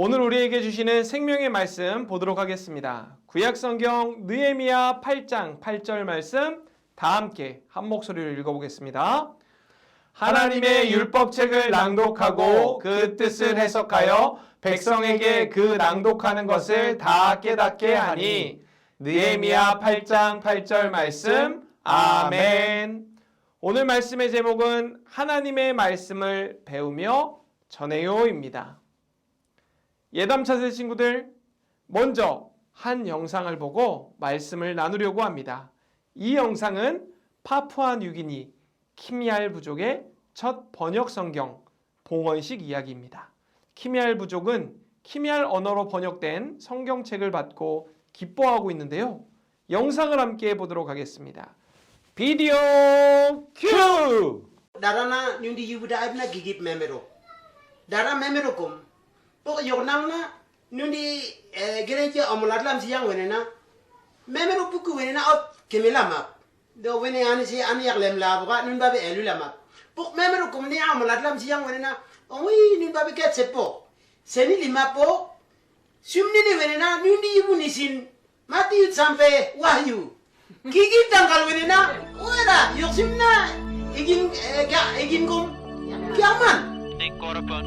오늘 우리에게 주시는 생명의 말씀 보도록 하겠습니다. 구약성경 느헤미야 8장 8절 말씀 다 함께 한 목소리로 읽어보겠습니다. 하나님의 율법책을 낭독하고 그 뜻을 해석하여 백성에게 그 낭독하는 것을 다 깨닫게 하니. 느헤미야 8장 8절 말씀. 아멘. 오늘 말씀의 제목은 하나님의 말씀을 배우며 전해요입니다. 예담 차세 친구들, 먼저 한 영상을 보고 말씀을 나누려고 합니다. 이 영상은 파푸아뉴기니 키미알 부족의 첫 번역 성경 봉헌식 이야기입니다. 키미알 부족은 키미알 언어로 번역된 성경책을 받고 기뻐하고 있는데요. 영상을 함께 보도록 하겠습니다. 비디오 큐! Darana nyundi yubuda abna gigip memero. Dara memero kum. Pok yornangna nyundi gereja omulatlam siyang wenena. Memero buku wenena ot kemelama. Do wene ani si ani yaklem la buka nyun babe elulama. Pok memero kum ni omulatlam siyang wenena. Oi nyun babe ket sepo. Seni lima po. Sumni ni wenena nyundi yubu nisin. Mati yut sampai wahyu. Gigip tanggal wenena. Wala yoksimna. Igin kum. Kiaman. Take korban.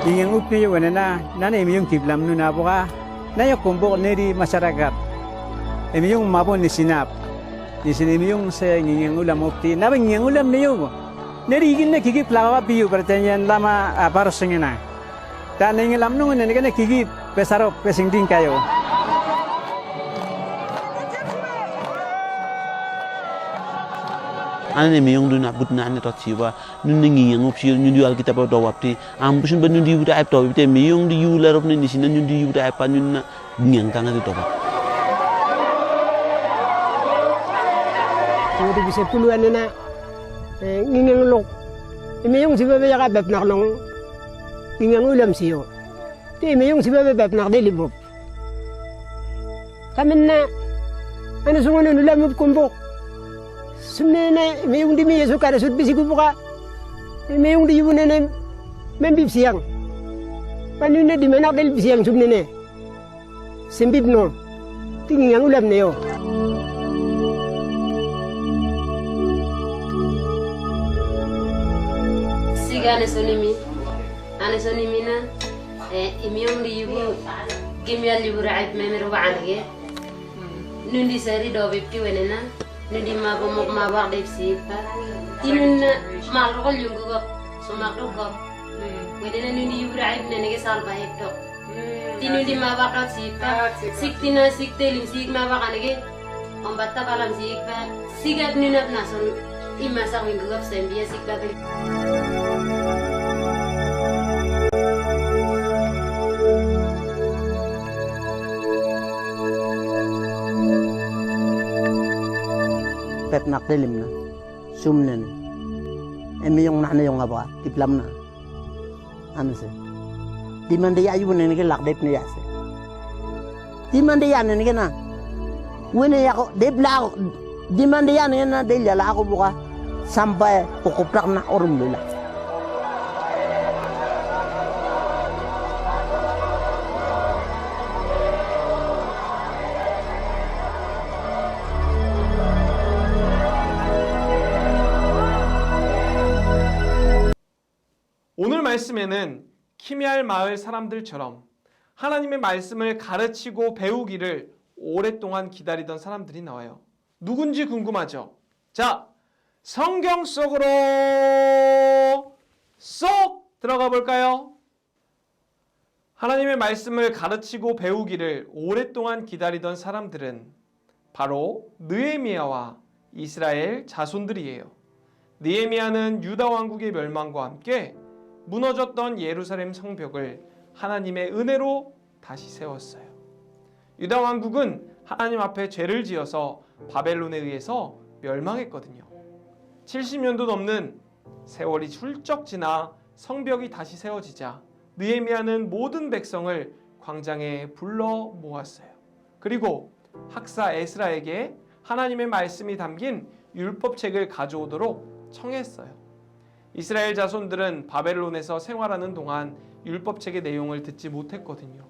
Ingin upi wenena nana emiyong kiblam nuna buka naya kumbok neri masyarakat emiyong mabon ni sinap emiyong sa ingin ulam upti naba ingin ulam niyo neri igin na kigip lakawa piyo pertanyaan lama paros ngena dan ingin lam nungun nene kana kigip pesarop pesingding kayo. Ane me yung dun abut na ane tot siwa nun ngi yang opsi nun di alkitab do wapti ambusun ben nun di uda ap to bite me yung di yular of ni sinan nun di uda ap nun na ngiang kanga di to ba Jadi bisa puluhan na ngingang lok. Me yung siba ya ka bep nak nong ngingang ulam siyo. Ti me yung siba bep nak de libro. Kamen na ano sungon ulam kumbok. Sumne na may yung dimi Yesu kada sut bisi kubuka. Imiyong di yun nene membib siang. Panune di menak del siang sum nene. Sembib no. Tingin yang ulam neo. Siga ane sonimi na imiyong di yubu gimyal yubu raib memero baange nundi sari do bibti wenena nundi mabo mok mabak dep sipa tinun malrol yungu gop sumakdo gop wenena nundi yubu raib nenege sal bahek tok tinundi mabak dot sipa siktina siktelim sik mabak anege ombatta balam sikpa sigat nunap nason imasak wingu gop sembia sikpa be pep nak delim na sumnen emi yung na yung aba tiplam na ano se di man de ayu ne ke lak dep ne ya se di man de ya ne ke na wene ya ko dep la di man de ya ne na de la ko buka sampai pokoprak na orum lula 오늘 말씀에는 키미알 마을 사람들처럼 하나님의 말씀을 가르치고 배우기를 오랫동안 기다리던 사람들이 나와요. 누군지 궁금하죠? 자, 성경 속으로 쏙 들어가 볼까요? 하나님의 말씀을 가르치고 배우기를 오랫동안 기다리던 사람들은 바로 느헤미야와 이스라엘 자손들이에요. 느헤미야는 유다 왕국의 멸망과 함께 무너졌던 예루살렘 성벽을 하나님의 은혜로 다시 세웠어요. 유다 왕국은 하나님 앞에 죄를 지어서 바벨론에 의해서 멸망했거든요. 70년도 넘는 세월이 훌쩍 지나 성벽이 다시 세워지자 느헤미야는 모든 백성을 광장에 불러 모았어요. 그리고 학사 에스라에게 하나님의 말씀이 담긴 율법책을 가져오도록 청했어요. 이스라엘 자손들은 바벨론에서 생활하는 동안 율법책의 내용을 듣지 못했거든요.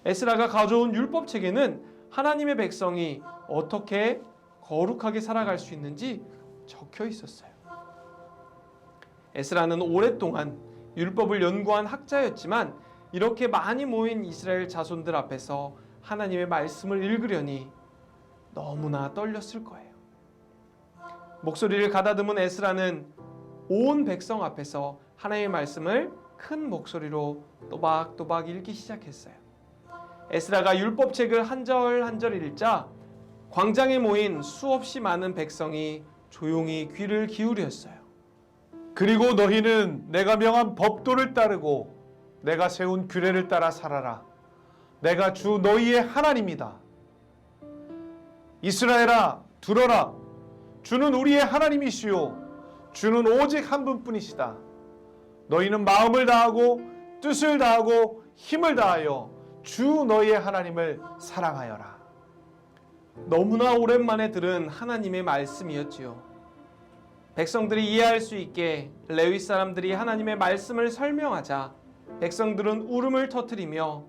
에스라가 가져온 율법책에는 하나님의 백성이 어떻게 거룩하게 살아갈 수 있는지 적혀 있었어요. 에스라는 오랫동안 율법을 연구한 학자였지만 이렇게 많이 모인 이스라엘 자손들 앞에서 하나님의 말씀을 읽으려니 너무나 떨렸을 거예요. 목소리를 가다듬은 에스라는 온 백성 앞에서 하나님의 말씀을 큰 목소리로 또박또박 읽기 시작했어요. 에스라가 율법책을 한 절 한 절 읽자 광장에 모인 수없이 많은 백성이 조용히 귀를 기울였어요. 그리고 너희는 내가 명한 법도를 따르고 내가 세운 규례를 따라 살아라. 내가 주 너희의 하나님이다. 이스라엘아, 들어라. 주는 우리의 하나님이시요 주는 오직 한 분뿐이시다. 너희는 마음을 다하고 뜻을 다하고 힘을 다하여 주 너희의 하나님을 사랑하여라. 너무나 오랜만에 들은 하나님의 말씀이었지요. 백성들이 이해할 수 있게 레위 사람들이 하나님의 말씀을 설명하자 백성들은 울음을 터뜨리며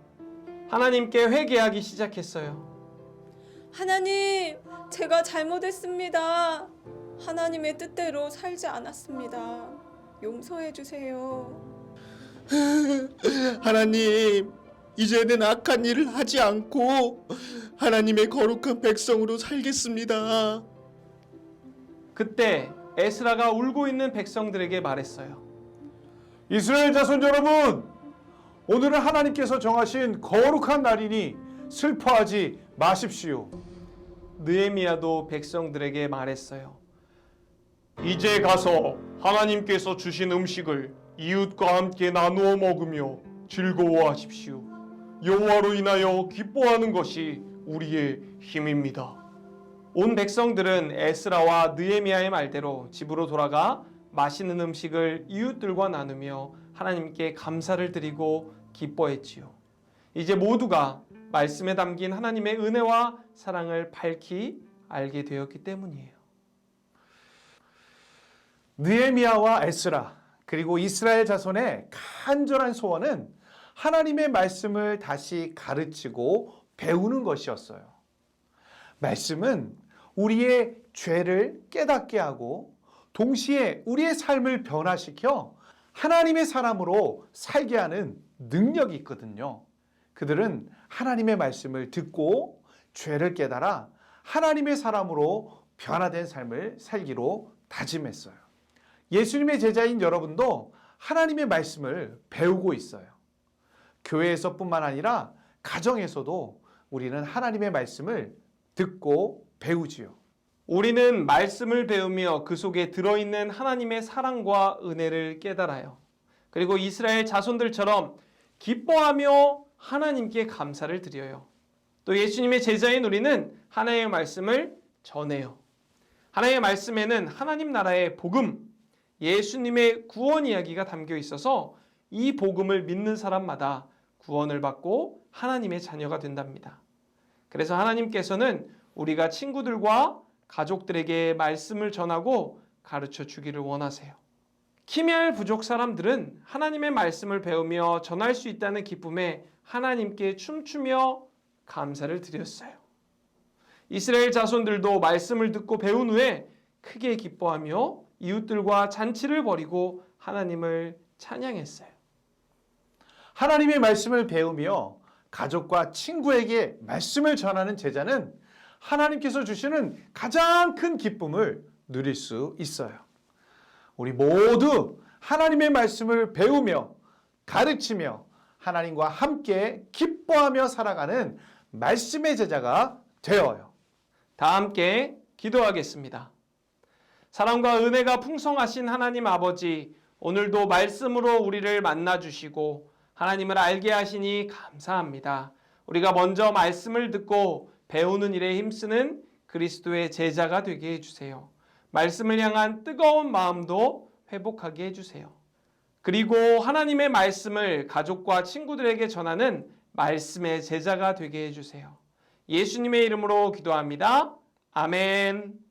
하나님께 회개하기 시작했어요. 하나님, 제가 잘못했습니다. 하나님의 뜻대로 살지 않았습니다. 용서해 주세요. 하나님, 이제는 악한 일을 하지 않고 하나님의 거룩한 백성으로 살겠습니다. 그때 에스라가 울고 있는 백성들에게 말했어요. 이스라엘 자손 여러분, 오늘은 하나님께서 정하신 거룩한 날이니 슬퍼하지 마십시오. 느헤미야도 백성들에게 말했어요. 이제 가서 하나님께서 주신 음식을 이웃과 함께 나누어 먹으며 즐거워하십시오. 여호와로 인하여 기뻐하는 것이 우리의 힘입니다. 온 백성들은 에스라와 느헤미야의 말대로 집으로 돌아가 맛있는 음식을 이웃들과 나누며 하나님께 감사를 드리고 기뻐했지요. 이제 모두가 말씀에 담긴 하나님의 은혜와 사랑을 밝히 알게 되었기 때문이에요. 느헤미야와 에스라, 그리고 이스라엘 자손의 간절한 소원은 하나님의 말씀을 다시 가르치고 배우는 것이었어요. 말씀은 우리의 죄를 깨닫게 하고 동시에 우리의 삶을 변화시켜 하나님의 사람으로 살게 하는 능력이 있거든요. 그들은 하나님의 말씀을 듣고 죄를 깨달아 하나님의 사람으로 변화된 삶을 살기로 다짐했어요. 예수님의 제자인 여러분도 하나님의 말씀을 배우고 있어요. 교회에서뿐만 아니라 가정에서도 우리는 하나님의 말씀을 듣고 배우지요. 우리는 말씀을 배우며 그 속에 들어있는 하나님의 사랑과 은혜를 깨달아요. 그리고 이스라엘 자손들처럼 기뻐하며 하나님께 감사를 드려요. 또 예수님의 제자인 우리는 하나님의 말씀을 전해요. 하나님의 말씀에는 하나님 나라의 복음, 예수님의 구원 이야기가 담겨 있어서 이 복음을 믿는 사람마다 구원을 받고 하나님의 자녀가 된답니다. 그래서 하나님께서는 우리가 친구들과 가족들에게 말씀을 전하고 가르쳐 주기를 원하세요. 키미알 부족 사람들은 하나님의 말씀을 배우며 전할 수 있다는 기쁨에 하나님께 춤추며 감사를 드렸어요. 이스라엘 자손들도 말씀을 듣고 배운 후에 크게 기뻐하며 이웃들과 잔치를 벌이고 하나님을 찬양했어요. 하나님의 말씀을 배우며 가족과 친구에게 말씀을 전하는 제자는 하나님께서 주시는 가장 큰 기쁨을 누릴 수 있어요. 우리 모두 하나님의 말씀을 배우며 가르치며 하나님과 함께 기뻐하며 살아가는 말씀의 제자가 되어요. 다 함께 기도하겠습니다. 사랑과 은혜가 풍성하신 하나님 아버지, 오늘도 말씀으로 우리를 만나주시고 하나님을 알게 하시니 감사합니다. 우리가 먼저 말씀을 듣고 배우는 일에 힘쓰는 그리스도의 제자가 되게 해주세요. 말씀을 향한 뜨거운 마음도 회복하게 해주세요. 그리고 하나님의 말씀을 가족과 친구들에게 전하는 말씀의 제자가 되게 해주세요. 예수님의 이름으로 기도합니다. 아멘.